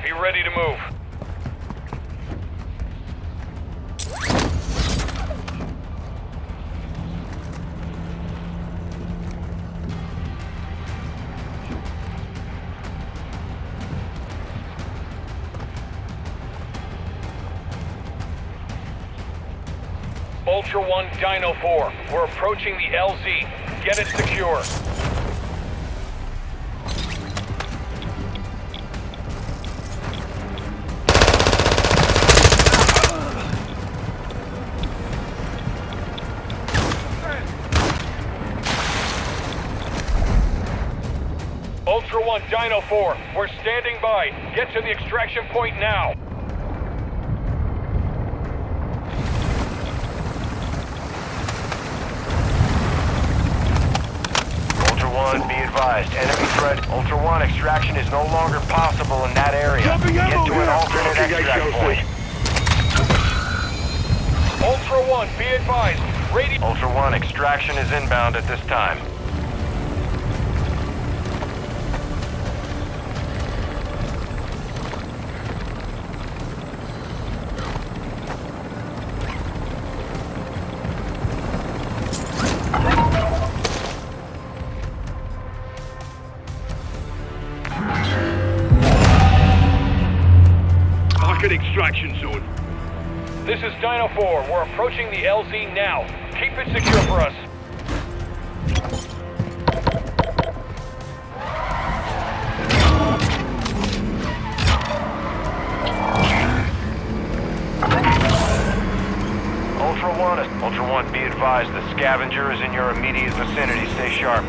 Be ready to move. Ultra One, Dino 4. We're approaching the LZ. Get it secure. Ultra One, Dino 4. We're standing by. Get to the extraction point now. Be advised, enemy threat. Ultra One, extraction is no longer possible in that area. Get to an alternate extract point. Ultra One, be advised. Ultra One, extraction is inbound at this time. Extraction zone. This is Dino 4. We're approaching the LZ now. Keep it secure for us. Ultra One, be advised the scavenger is in your immediate vicinity. Stay sharp.